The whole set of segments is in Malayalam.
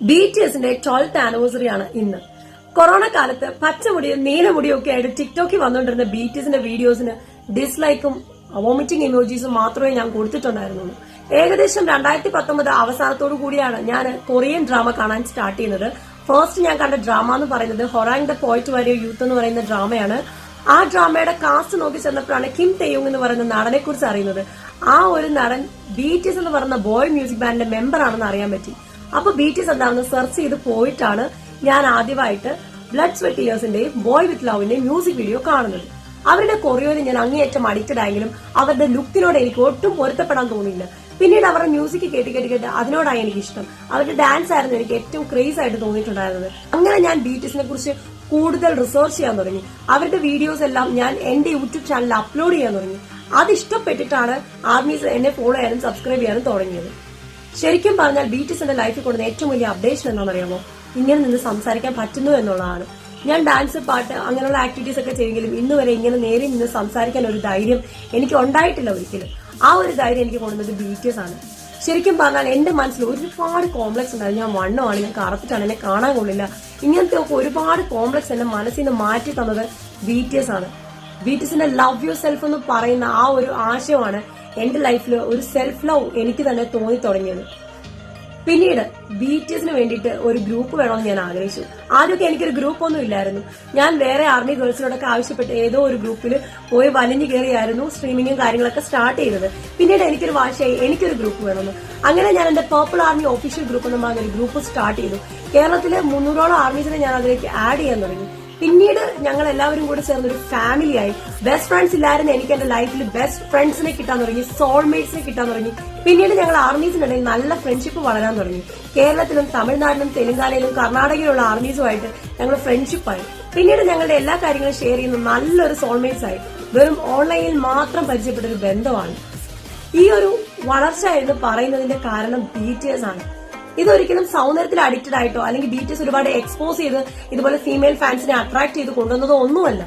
BTSന്റെ 12th ആനിവേഴ്സറി ആണ് ഇന്ന്. കൊറോണ കാലത്ത് പച്ചമുടിയും നീലമുടിയും ഒക്കെ ആയിട്ട് ടിക്ടോക്കിൽ വന്നുകൊണ്ടിരുന്ന BTSന്റെ വീഡിയോസിന് ഡിസ്ലൈക്കും വോമിറ്റിംഗ് ഇമോജീസും മാത്രമേ ഞാൻ കൊടുത്തിട്ടുണ്ടായിരുന്നുള്ളൂ. ഏകദേശം 2019 അവസാനത്തോടു കൂടിയാണ് ഞാൻ കൊറിയൻ ഡ്രാമ കാണാൻ സ്റ്റാർട്ട് ചെയ്യുന്നത്. ഫസ്റ്റ് ഞാൻ കണ്ട ഡ്രാമ എന്ന് പറയുന്നത് ഹൊറാങ് ദ പോയിറ്റ് വാരിയർ യൂത്ത് എന്ന് പറയുന്ന ഡ്രാമയാണ്. ആ ഡ്രാമയുടെ കാസ്റ്റ് നോക്കി ചെന്നപ്പോഴാണ് കിം തെയോങ് എന്ന് പറയുന്ന നടനെ കുറിച്ച് അറിയുന്നത്. ആ ഒരു നടൻ BTS എന്ന് പറയുന്ന ബോയ് മ്യൂസിക് ബാൻഡിന്റെ മെമ്പർ ആണെന്ന് അറിയാൻ പറ്റി. അപ്പൊ BTS എന്താണെന്ന് സെർച്ച് ചെയ്ത് പോയിട്ടാണ് ഞാൻ ആദ്യമായിട്ട് ബ്ലഡ് സ്വെറ്റ് ഇയേഴ്സിന്റെയും ബോയ് വിത്ത് ലവിന്റെയും മ്യൂസിക് വീഡിയോ കാണുന്നത്. അവരുടെ കൊറിയോയിൽ ഞാൻ അങ്ങേയറ്റം അഡിക്റ്റഡ് ആയെങ്കിലും അവരുടെ ലുക്കിനോട് എനിക്ക് ഒട്ടും പൊരുത്തപ്പെടാൻ തോന്നിയില്ല. പിന്നീട് അവരുടെ മ്യൂസിക് കേട്ട് അതിനോടായി എനിക്ക് ഇഷ്ടം. അവരുടെ ഡാൻസ് ആയിരുന്നു എനിക്ക് ഏറ്റവും ക്രേസ് ആയിട്ട് തോന്നിയിട്ടുണ്ടായിരുന്നത്. അങ്ങനെ ഞാൻ BTSനെ കുറിച്ച് കൂടുതൽ റിസർച്ച് ചെയ്യാൻ തുടങ്ങി. അവരുടെ വീഡിയോസ് എല്ലാം ഞാൻ എന്റെ യൂട്യൂബ് ചാനലിൽ അപ്ലോഡ് ചെയ്യാൻ തുടങ്ങി. അത് ഇഷ്ടപ്പെട്ടിട്ടാണ് ആർമീസ് എന്നെ ഫോളോ ചെയ്യാനും സബ്സ്ക്രൈബ് ചെയ്യാനും തുടങ്ങിയത്. ശരിക്കും പറഞ്ഞാൽ BTSന്റെ ലൈഫിൽ കൊടുക്കുന്ന ഏറ്റവും വലിയ അപ്ഡേഷൻ എന്താണെന്നറിയാമോ? ഇങ്ങനെ നിന്ന് സംസാരിക്കാൻ പറ്റുന്നു എന്നുള്ളതാണ്. ഞാൻ ഡാൻസ്, പാട്ട് അങ്ങനെയുള്ള ആക്ടിവിറ്റീസ് ഒക്കെ ചെയ്യെങ്കിലും ഇന്ന് വരെ ഇങ്ങനെ നേരെ നിന്ന് സംസാരിക്കാൻ ഒരു ധൈര്യം എനിക്ക് ഉണ്ടായിട്ടില്ല ഒരിക്കലും. ആ ഒരു ധൈര്യം എനിക്ക് കൊടുക്കുന്നത് BTS ആണ്. ശരിക്കും പറഞ്ഞാൽ എന്റെ മനസ്സിൽ ഒരുപാട് കോംപ്ലക്സ് ഉണ്ടായിരുന്നു. ഞാൻ വണ്ണമാണ്, ഞാൻ കറുത്തിട്ടാണ്, എന്നെ കാണാൻ കൊള്ളില്ല, ഇങ്ങനത്തെ ഒക്കെ ഒരുപാട് കോംപ്ലക്സ് എന്റെ മനസ്സിൽ നിന്ന് മാറ്റി തന്നത് BTS ആണ്. BTSന്റെ ലവ് യുവർ സെൽഫ് എന്ന് പറയുന്ന ആ ഒരു ആശയമാണ് എന്റെ ലൈഫിൽ ഒരു സെൽഫ് ലവ് എനിക്ക് തന്നെ തോന്നി തുടങ്ങിയത്. പിന്നീട് BTSന് വേണ്ടിയിട്ട് ഒരു ഗ്രൂപ്പ് വേണമെന്ന് ഞാൻ ആഗ്രഹിച്ചു. ആദ്യമൊക്കെ എനിക്കൊരു ഗ്രൂപ്പ് ഒന്നും ഇല്ലായിരുന്നു. ഞാൻ വേറെ ആർമി ഗേൾസിനോടൊക്കെ ആവശ്യപ്പെട്ട് ഏതോ ഒരു ഗ്രൂപ്പിൽ പോയി വലിഞ്ഞു കയറിയായിരുന്നു സ്ട്രീമിങ്ങും കാര്യങ്ങളൊക്കെ സ്റ്റാർട്ട് ചെയ്തത്. പിന്നീട് എനിക്കൊരു വാശിയായി എനിക്കൊരു ഗ്രൂപ്പ് വേണമെന്ന്. അങ്ങനെ ഞാൻ എന്റെ പർപ്പിൾ ആർമി ഒഫീഷ്യൽ ഗ്രൂപ്പ് എന്ന് പറഞ്ഞ ഒരു ഗ്രൂപ്പ് സ്റ്റാർട്ട് ചെയ്തു. കേരളത്തിലെ 300ഓളം ആർമീസിനെ ഞാൻ അതിലേക്ക് ആഡ് ചെയ്യാൻ തുടങ്ങി. പിന്നീട് ഞങ്ങൾ എല്ലാവരും കൂടെ ചേർന്ന് ഒരു ഫാമിലിയായി. ബെസ്റ്റ് ഫ്രണ്ട്സ് ഇല്ലായിരുന്നു എനിക്ക് എന്റെ ലൈഫിൽ ബെസ്റ്റ് ഫ്രണ്ട്സിനെ കിട്ടാൻ തുടങ്ങി, സോൾമേറ്റ്സിനെ കിട്ടാൻ തുടങ്ങി. പിന്നീട് ഞങ്ങൾ ആർമീസിനിടയിൽ നല്ല ഫ്രണ്ട്ഷിപ്പ് വളരാൻ തുടങ്ങി. കേരളത്തിലും തമിഴ്നാട്ടിലും തെലങ്കാനയിലും കർണാടകയിലുള്ള ആർമീസുമായിട്ട് ഞങ്ങൾ ഫ്രണ്ട്ഷിപ്പായി. പിന്നീട് ഞങ്ങളുടെ എല്ലാ കാര്യങ്ങളും ഷെയർ ചെയ്യുന്ന നല്ലൊരു സോൾമേറ്റ്സ് ആയി. വെറും ഓൺലൈനിൽ മാത്രം പരിചയപ്പെട്ട ഒരു ബന്ധമാണ്. ഈ ഒരു വളർച്ച എന്ന് പറയുന്നതിന്റെ കാരണം BTS ആണ്. ഇതൊരിക്കലും സൗന്ദര്യത്തിൽ അഡിക്റ്റഡ് ആയിട്ടോ അല്ലെങ്കിൽ BTS ഒരുപാട് എക്സ്പോസ് ചെയ്ത് ഇതുപോലെ ഫീമെയിൽ ഫാൻസിനെ അട്രാക്ട് ചെയ്ത് കൊണ്ടുവന്നതോ ഒന്നുമല്ല.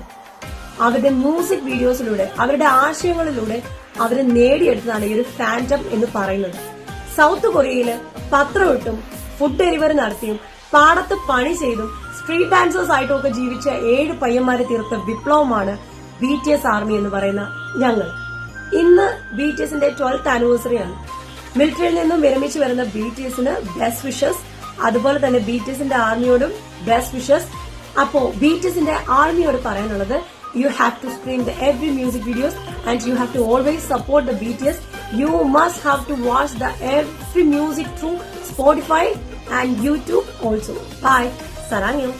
അവരുടെ മ്യൂസിക് വീഡിയോസിലൂടെ, അവരുടെ ആശയങ്ങളിലൂടെ അവരെ നേടിയെടുത്തതാണ് ഈ ഒരു ഫാൻഡം എന്ന് പറയുന്നത്. സൗത്ത് കൊറിയയില് പത്രമിട്ടും ഫുഡ് ഡെലിവറി നടത്തിയും പാടത്ത് പണി ചെയ്തും സ്ട്രീറ്റ് ഡാൻസേഴ്സ് ആയിട്ടും ഒക്കെ ജീവിച്ച 7 പയ്യന്മാരെ തീർത്ത വിപ്ലവമാണ് BTS ആർമി എന്ന് പറയുന്ന ഞങ്ങൾ. ഇന്ന് BTSന്റെ 12th ആനിവേഴ്സറി ആണ്. മിലിറ്ററിയിൽ നിന്നും വിരമിച്ചു വരുന്ന BTSന് ബെസ്റ്റ് വിഷസ്, അതുപോലെ തന്നെ BTSന്റെ ആർമിയോടും ബെസ്റ്റ് വിഷസ്. അപ്പോ BTSന്റെ ആർമിയോട് പറയാനുള്ളത്, you have to stream the every music videos and you have to always support the BTS. You must have to watch the every music through Spotify and YouTube also. Bye. Sarangyo.